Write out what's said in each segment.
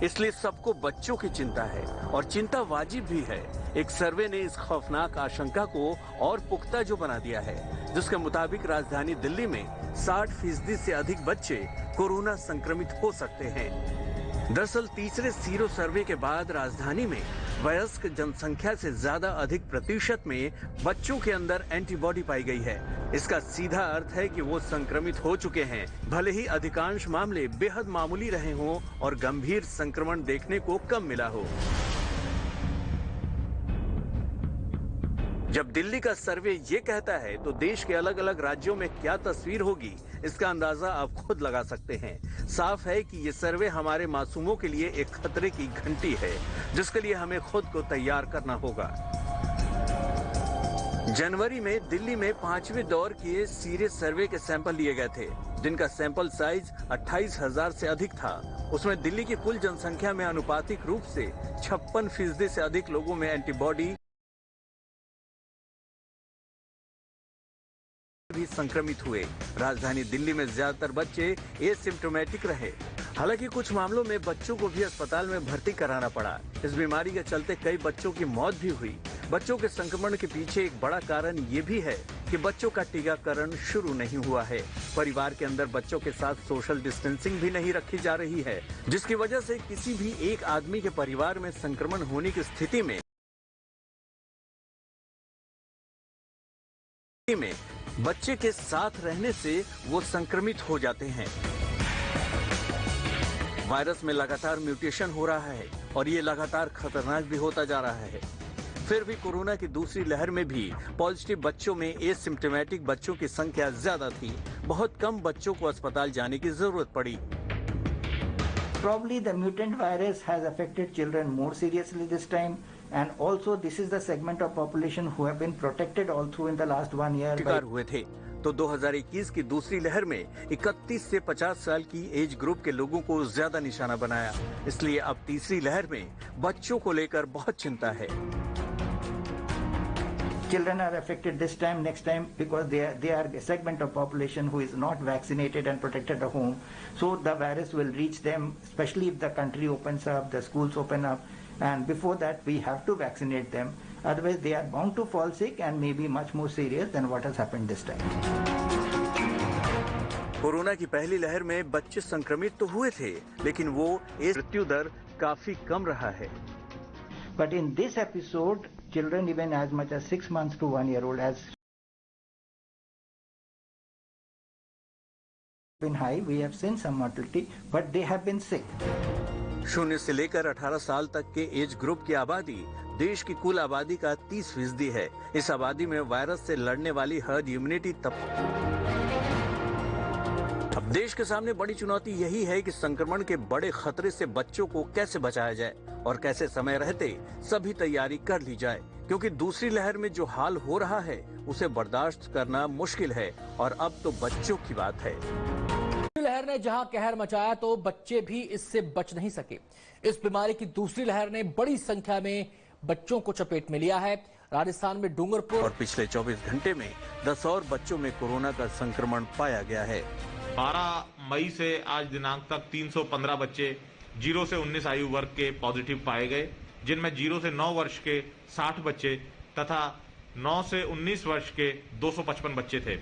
इसलिए सबको बच्चों की चिंता है और चिंता वाजिब भी है। एक सर्वे ने इस खौफनाक आशंका को और पुख्ता जो बना दिया है, जिसके मुताबिक राजधानी दिल्ली में 60% से अधिक बच्चे कोरोना संक्रमित हो सकते हैं। दरअसल तीसरे सीरो सर्वे के बाद राजधानी में वयस्क जनसंख्या से ज्यादा अधिक प्रतिशत में बच्चों के अंदर एंटीबॉडी पाई गई है। इसका सीधा अर्थ है कि वो संक्रमित हो चुके हैं, भले ही अधिकांश मामले बेहद मामूली रहे हों और गंभीर संक्रमण देखने को कम मिला हो। जब दिल्ली का सर्वे ये कहता है तो देश के अलग अलग राज्यों में क्या तस्वीर होगी, इसका अंदाजा आप खुद लगा सकते हैं। साफ है कि ये सर्वे हमारे मासूमों के लिए एक खतरे की घंटी है, जिसके लिए हमें खुद को तैयार करना होगा। जनवरी में दिल्ली में 5वें दौर के सीरियस सर्वे के सैंपल लिए गए थे, जिनका सैंपल साइज 28,000 से अधिक था। उसमें दिल्ली की कुल जनसंख्या में आनुपातिक रूप से 56% से अधिक लोगों में एंटीबॉडी भी संक्रमित हुए। राजधानी दिल्ली में ज्यादातर बच्चे एसिम्प्टोमेटिक रहे। हालांकि कुछ मामलों में बच्चों को भी अस्पताल में भर्ती कराना पड़ा। इस बीमारी के चलते कई बच्चों की मौत भी हुई। बच्चों के संक्रमण के पीछे एक बड़ा कारण ये भी है कि बच्चों का टीकाकरण शुरू नहीं हुआ है। परिवार के अंदर बच्चों के साथ सोशल डिस्टेंसिंग भी नहीं रखी जा रही है, जिसकी वजह से किसी भी एक आदमी के परिवार में संक्रमण होने की स्थिति में बच्चे के साथ रहने से वो संक्रमित हो जाते हैं। वायरस में लगातार म्यूटेशन हो रहा है और ये लगातार खतरनाक भी होता जा रहा है। फिर भी कोरोना की दूसरी लहर में भी पॉजिटिव बच्चों में एसिम्प्टोमेटिक बच्चों की संख्या ज्यादा थी। बहुत कम बच्चों को अस्पताल जाने की जरूरत पड़ी। Probably the mutant virus has affected children more seriously this time, and also this is the segment of population who have been protected all through in the last 1 year. शिकार हुए थे तो 2021 की दूसरी लहर में 31 से 50 साल की एज ग्रुप के लोगों को ज्यादा निशाना बनाया। इसलिए अब तीसरी लहर में बच्चों को लेकर बहुत चिंता है। Children are affected this time, next time, because they are a segment of population who is not vaccinated and protected at home. So the virus will reach them, especially if the country opens up, the schools open up, and before that we have to vaccinate them. Otherwise they are bound to fall sick and may be much more serious than what has happened this time. Corona की पहली लहर में बच्चे संक्रमित तो हुए थे, लेकिन वो मृत्यु दर काफी कम रहा है। But in this episode, children even as much as 6 months to 1 year old has been high. We have seen some mortality, but they have been sick. 0 से लेकर 18 साल तक के एज ग्रुप की आबादी देश की कुल आबादी का 30% है। इस आबादी में वायरस से लड़ने वाली हर्ड इम्यूनिटी अब देश के सामने बड़ी चुनौती यही है कि संक्रमण के बड़े खतरे से बच्चों को कैसे बचाया जाए और कैसे समय रहते सभी तैयारी कर ली जाए, क्योंकि दूसरी लहर में जो हाल हो रहा है उसे बर्दाश्त करना मुश्किल है और अब तो बच्चों की बात है। लहर ने जहां कहर मचाया तो बच्चे भी इससे बच नहीं सके। इस बीमारी की दूसरी लहर ने बड़ी संख्या में बच्चों को चपेट में लिया है। राजस्थान में डूंगरपुर और पिछले 24 घंटे में 10 और बच्चों में कोरोना का संक्रमण पाया गया है। 12 मई से आज दिनांक तक 315 बच्चे 0 से 19 आयु वर्ग के पॉजिटिव पाए गए, जिनमें 0 से 9 वर्ष के 60 बच्चे तथा 9 से 19 वर्ष के 255 बच्चे थे।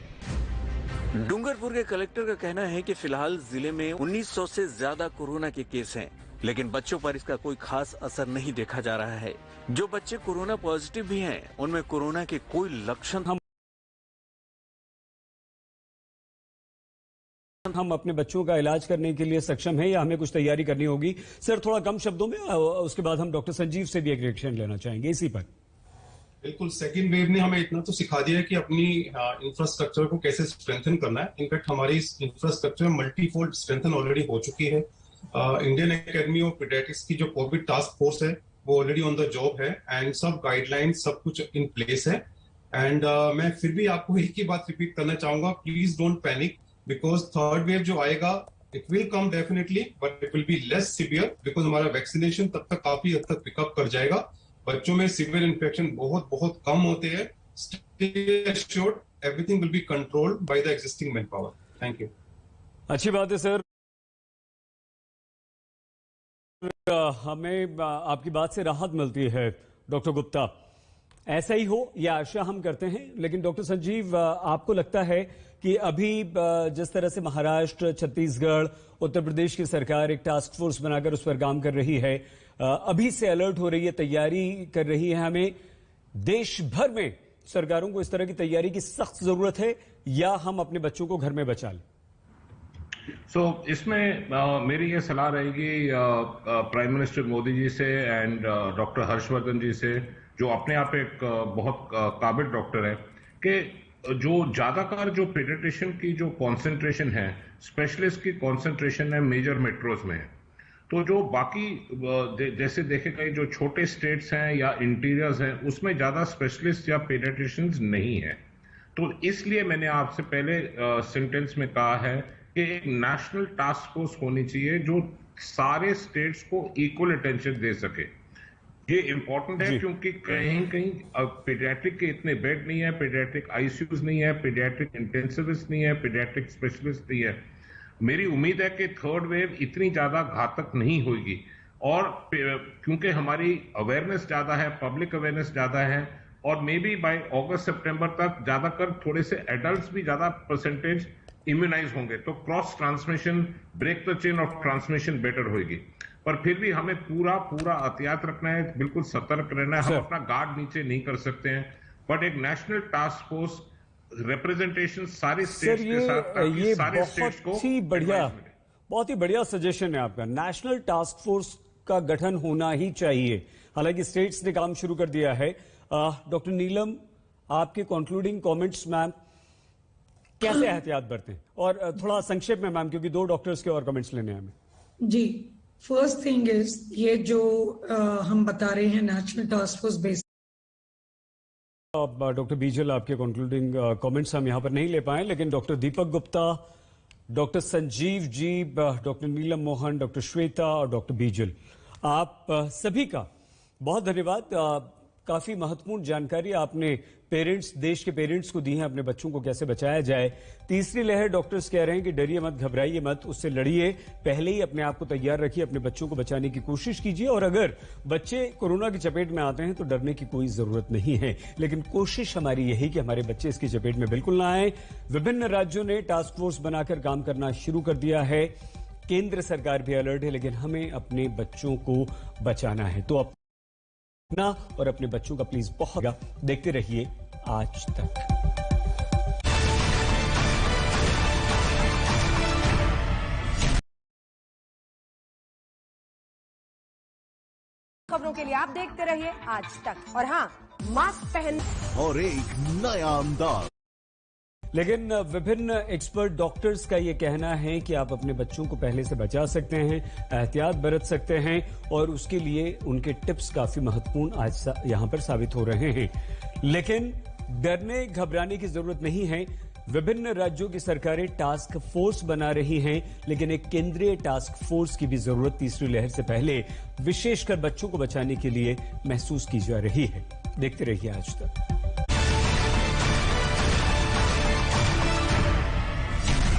डूंगरपुर के कलेक्टर का कहना है कि फिलहाल जिले में 1900 से ज्यादा कोरोना के केस हैं, लेकिन बच्चों पर इसका कोई खास असर नहीं देखा जा रहा है। जो बच्चे कोरोना पॉजिटिव भी हैं, उनमें कोरोना के कोई लक्षण हम अपने बच्चों का इलाज करने के लिए सक्षम है या हमें कुछ तैयारी करनी होगी? सर थोड़ा कम शब्दों में, उसके बाद हम डॉक्टर संजीव से भी एक रिएक्शन लेना चाहेंगे इसी पर। बिल्कुल, सेकेंड वेव ने हमें इतना तो सिखा दिया है कि अपनी इंफ्रास्ट्रक्चर को कैसे स्ट्रेंथन करना है। इनफैक्ट हमारी इंफ्रास्ट्रक्चर मल्टीफोल्ड स्ट्रेंथन ऑलरेडी हो चुकी है। इंडियन एकेडमी ऑफ पीडियाट्रिक्स की जो कोविड टास्क फोर्स है वो ऑलरेडी ऑन द जॉब है एंड सब गाइडलाइंस सब कुछ इन प्लेस है। एंड मैं फिर भी आपको एक ही बात रिपीट करना चाहूंगा, please don't panic, because third wave जो आएगा it will come definitely, but it will be less severe because हमारा वैक्सीनेशन तब तक काफी हद तक पिकअप कर जाएगा। बच्चों में सिवियर इन्फेक्शन बहुत बहुत कम होते हैं। Stay assured, everything will be controlled by the existing man power. Thank you. अच्छी बात है सर। हमें आपकी बात से राहत मिलती है डॉक्टर गुप्ता, ऐसा ही हो ये आशा हम करते हैं। लेकिन डॉक्टर संजीव, आपको लगता है कि अभी जिस तरह से महाराष्ट्र, छत्तीसगढ़, उत्तर प्रदेश की सरकार एक टास्क फोर्स बनाकर उस पर काम कर रही है, अभी से अलर्ट हो रही है, तैयारी कर रही है, हमें देश भर में सरकारों को इस तरह की तैयारी की सख्त जरूरत है या हम अपने बच्चों को घर में बचा लें? इसमें मेरी ये सलाह रहेगी प्राइम मिनिस्टर मोदी जी से एंड डॉक्टर हर्षवर्धन जी से, जो अपने आप एक बहुत काबिल डॉक्टर है, कि जो ज्यादातर जो पेडियाट्रिशियन की जो कंसंट्रेशन है, स्पेशलिस्ट की कंसंट्रेशन है मेजर मेट्रोज में है। तो जो बाकी जैसे देखे गए जो छोटे स्टेट्स हैं या इंटीरियर्स हैं, उसमें ज्यादा स्पेशलिस्ट या पेडियाट्रिशियंस नहीं है। तो इसलिए मैंने आपसे पहले सेंटेंस में कहा है कि एक नेशनल टास्क फोर्स होनी चाहिए जो सारे स्टेट्स को इक्वल अटेंशन दे सके। ये इंपॉर्टेंट है क्योंकि कहीं कहीं पीडियाट्रिक के इतने बेड नहीं है, पीडियाट्रिक आईसीयूज नहीं है, पीडियाट्रिक इंटेंसिविस्ट नहीं है, पीडियाट्रिक स्पेशलिस्ट नहीं है। मेरी उम्मीद है कि थर्ड वेव इतनी ज्यादा घातक नहीं होगी, और क्योंकि हमारी अवेयरनेस ज्यादा है, पब्लिक अवेयरनेस ज्यादा है, और मे बी बाय अगस्त सितंबर तक ज्यादातर थोड़े से एडल्ट्स भी ज्यादा परसेंटेज इम्यूनाइज होंगे, तो cross transmission, break the chain of transmission better होगी। पर फिर भी हमें पूरा एहतियात रखना है, बिल्कुल सतर्क रहना है। हम अपना गार्ड नीचे नहीं कर सकते हैं, बट एक नेशनल टास्क फोर्स रिप्रेजेंटेशन सारे स्टेट्स के साथ, ये सारे स्टेट्स को बहुत ही बढ़िया सजेशन है आपका। नेशनल टास्क फोर्स का गठन होना ही चाहिए। हालांकि स्टेट्स ने काम शुरू कर दिया है। डॉक्टर नीलम, आपके कंक्लूडिंग कमेंट्स मैम, कैसे एहतियात बरतें? और थोड़ा संक्षेप में मैम, क्योंकि 2 डॉक्टर्स के और कमेंट्स लेने हैं हमें। जी, फर्स्ट थिंग इज ये जो हम बता रहे हैं national task force base. Doctor Bijal, आपके कंक्लूडिंग कमेंट्स हम यहां पर नहीं ले पाए, लेकिन doctor Deepak Gupta, doctor Sanjeev ji, doctor नीलम मोहन, डॉक्टर श्वेता और डॉक्टर बीजल, आप सभी का बहुत धन्यवाद। काफी महत्वपूर्ण जानकारी आपने देश के पेरेंट्स को दी है, अपने बच्चों को कैसे बचाया जाए। तीसरी लहर, डॉक्टर्स कह रहे हैं कि डरिए मत, घबराइए मत, उससे लड़िए, पहले ही अपने आप को तैयार रखिए, अपने बच्चों को बचाने की कोशिश कीजिए। और अगर बच्चे कोरोना की चपेट में आते हैं तो डरने की कोई जरूरत नहीं है, लेकिन कोशिश हमारी यही कि हमारे बच्चे इसकी चपेट में बिल्कुल ना आए। विभिन्न राज्यों ने टास्क फोर्स बनाकर काम करना शुरू कर दिया है, केंद्र सरकार भी अलर्ट है, लेकिन हमें अपने बच्चों को बचाना है। तो अपना और अपने बच्चों का प्लीज बहुत देखते रहिए आज तक। खबरों के लिए आप देखते रहिए आज तक, और हाँ, मास्क पहन और एक नया अंदाज। लेकिन विभिन्न एक्सपर्ट डॉक्टर्स का यह कहना है कि आप अपने बच्चों को पहले से बचा सकते हैं, एहतियात बरत सकते हैं, और उसके लिए उनके टिप्स काफी महत्वपूर्ण आज यहां पर साबित हो रहे हैं। लेकिन डरने घबराने की जरूरत नहीं है। विभिन्न राज्यों की सरकारें टास्क फोर्स बना रही हैं, लेकिन एक केंद्रीय टास्क फोर्स की भी जरूरत तीसरी लहर से पहले विशेषकर बच्चों को बचाने के लिए महसूस की जा रही है। देखते रहिए आज तक।